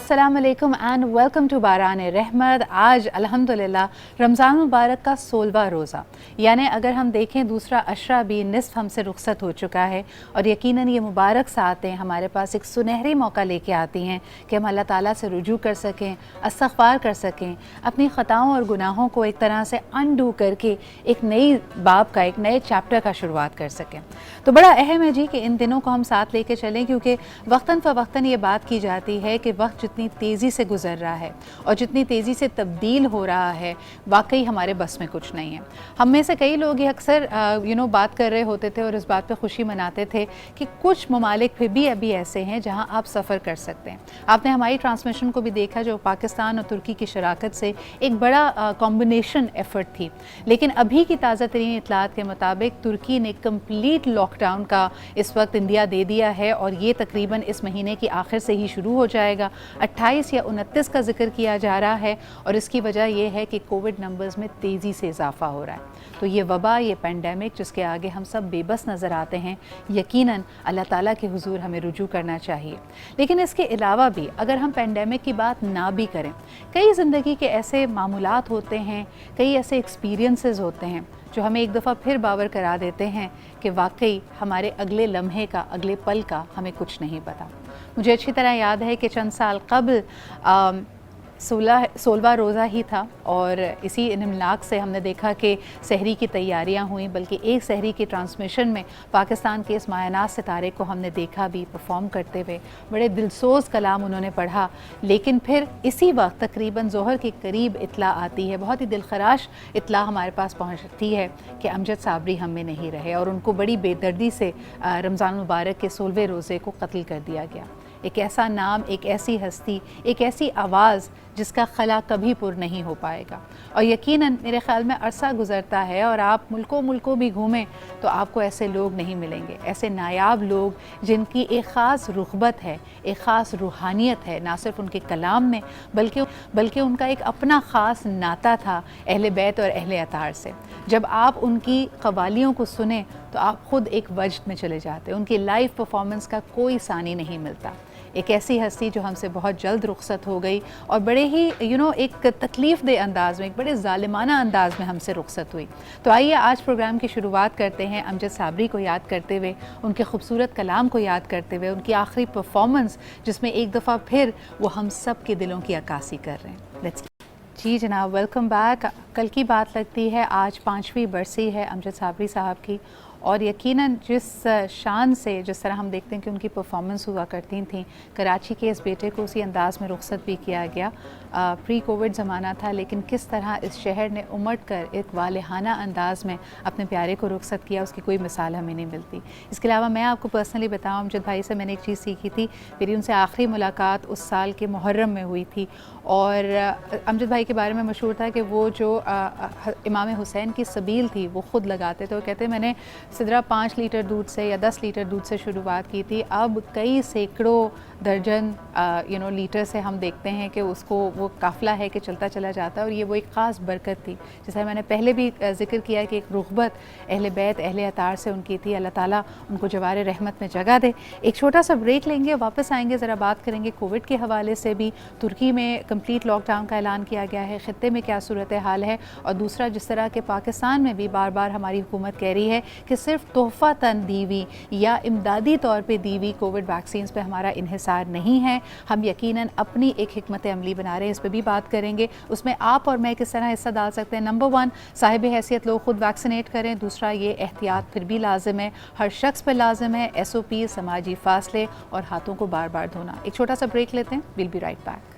अस्सलाम वालेकुम and welcome to बारान रहमत। आज अल्हम्दुलिल्लाह रमज़ान मुबारक का 16वां रोज़ा, यानी अगर हम देखें दूसरा अशरा भी निस्फ हमसे रुखसत हो चुका है और यकीनन ये मुबारक सातें हमारे पास एक सुनहरी मौका लेके आती हैं कि हम अल्लाह ताला से रुजू कर सकें, इस्तग़फ़ार कर सकें, अपनी ख़ताओं और गुनाहों को एक तरह से अनडू करके एक नई बाब का, एक नए चैप्टर का शुरुआत कर सकें। तो बड़ा अहम है जी कि इन दिनों को हम साथ लेके चलें, क्योंकि वक्तन फ़वक्तन ये बात की जाती है कि वक्त जितनी तेज़ी से गुज़र रहा है और जितनी तेज़ी से तब्दील हो रहा है, वाकई हमारे बस में कुछ नहीं है। हम में से कई लोग ये अक्सर बात कर रहे होते थे और इस बात पे खुशी मनाते थे कि कुछ ममालिक फिर भी अभी ऐसे हैं जहां आप सफ़र कर सकते हैं। आपने हमारी ट्रांसमिशन को भी देखा जो पाकिस्तान और तुर्की की शराकत से एक बड़ा कॉम्बिनेशन एफ़र्ट थी, लेकिन अभी की ताज़ा तरीन इत्तलात के मुताबिक तुर्की ने कम्प्लीट लॉकडाउन का इस वक्त इंदिया दे दिया है और ये तकरीबन इस महीने की आखिर से ही शुरू हो जाएगा। 28 या 29 का जिक्र किया जा रहा है और इसकी वजह यह है कि कोविड नंबर्स में तेज़ी से इजाफा हो रहा है। तो ये वबा, ये पेंडेमिक जिसके आगे हम सब बेबस नज़र आते हैं, यकीनन अल्लाह ताला के हुजूर हमें रुजू करना चाहिए। लेकिन इसके अलावा भी अगर हम पेंडेमिक की बात ना भी करें, कई ज़िंदगी के ऐसे मामूलात होते हैं, कई ऐसे एक्सपीरियंसेस होते हैं जो हमें एक दफ़ा फिर बावर करा देते हैं कि वाकई हमारे अगले लम्हे का, अगले पल का हमें कुछ नहीं पता। मुझे अच्छी तरह याद है कि चंद साल कबल 16वां रोज़ा ही था और इसी इम्लाक से हमने देखा कि सहरी की तैयारियां हुई, बल्कि एक सहरी की ट्रांसमिशन में पाकिस्तान के इस मायनात सितारे को हमने देखा भी परफॉर्म करते हुए। बड़े दिलसोज़ कलाम उन्होंने पढ़ा, लेकिन फिर इसी वक्त तकरीबन ज़ोहर के करीब इत्तला आती है, बहुत ही दिलखराश इत्तला हमारे पास पहुँचती है कि अमजद साबरी हम में नहीं रहे और उनको बड़ी बेदर्दी से रमज़ान मुबारक के 16वें रोज़े को कत्ल कर दिया गया। एक ऐसा नाम, एक ऐसी हस्ती, एक ऐसी आवाज़ जिसका खला कभी पुर नहीं हो पाएगा। और यकीनन मेरे ख़्याल में अरसा गुज़रता है और आप मुल्कों भी घूमें तो आपको ऐसे लोग नहीं मिलेंगे, ऐसे नायाब लोग जिनकी एक ख़ास रुग़बत है, एक ख़ास रूहानियत है, ना सिर्फ उनके कलाम में बल्कि उनका एक अपना ख़ास नाता था अहले बैत और अहले अतार से। जब आप उनकी क़वालियों को सुने तो आप ख़ुद एक वजद में चले जाते। उनकी लाइव परफॉर्मेंस का कोई सानी नहीं मिलता। एक ऐसी हस्ती जो हमसे बहुत जल्द रुखसत हो गई और बड़े ही एक तकलीफ़ दे अंदाज़ में, एक बड़े ज़ालिमाना अंदाज़ में हमसे रुखसत हुई। तो आइए आज प्रोग्राम की शुरुआत करते हैं अमजद साबरी को याद करते हुए, उनके खूबसूरत कलाम को याद करते हुए, उनकी आखिरी परफॉर्मेंस जिसमें एक दफ़ा फिर वो हम सब के दिलों की अक्कासी कर रहे हैं। लेट्स जी जनाब, वेलकम बैक। कल की बात लगती है, आज 5वीं बरसी है अमजद साबरी साहब की और यकीनन जिस शान से, जिस तरह हम देखते हैं कि उनकी परफॉर्मेंस हुआ करती थी, कराची के इस बेटे को उसी अंदाज़ में रुखसत भी किया गया। प्री कोविड ज़माना था, लेकिन किस तरह इस शहर ने उमड़ कर एक वालेहाना अंदाज़ में अपने प्यारे को रुखसत किया, उसकी कोई मिसाल हमें नहीं मिलती। इसके अलावा मैं आपको पर्सनली बताऊँ, अमजद भाई से मैंने एक चीज़ सीखी थी। मेरी उनसे आखिरी मुलाकात उस साल के मुहर्रम में हुई थी और अमजद भाई के बारे में मशहूर था कि वो जो इमाम हुसैन की सबील थी वो ख़ुद लगाते थे। वो कहते मैंने सिदरा 5 लीटर दूध से या 10 लीटर दूध से शुरुआत की थी, अब कई सैकड़ों दर्जन लीटर से हम देखते हैं कि उसको वो काफ़िला है कि चलता चला जाता है। और ये वो एक ख़ास बरकत थी, जैसा मैंने पहले भी ज़िक्र किया कि एक रुग़बत अहले बैत अहले अतार से उनकी थी। अल्लाह ताला उनको जवार रहमत में जगह दे। एक छोटा सा ब्रेक लेंगे, वापस आएंगे, ज़रा बात करेंगे कोविड के हवाले से भी। तुर्की में कंप्लीट लॉकडाउन का ऐलान किया गया है, ख़ित्ते में क्या सूरत हाल है, और दूसरा जिस तरह के पाकिस्तान में भी बार बार हमारी हुकूमत कह रही है कि सिर्फ तोहफ़ा तन दी हुई या इमदादी तौर पे दी हुई कोविड वैक्सीन्स पे हमारा इन्हिसार नहीं है, हम यकीनन अपनी एक हिकमत अमली बना रहे हैं। इस पे भी बात करेंगे। उसमें आप और मैं किस तरह हिस्सा डाल सकते हैं। नंबर 1, साहिब हैसियत लोग खुद वैक्सीनेट करें। दूसरा, ये एहतियात फिर भी लाजिम है, हर शख्स पर लाजिम है। SOP, समाजी फासले और हाथों को बार बार धोना। एक छोटा सा ब्रेक लेते हैं, विल बी राइट बैक।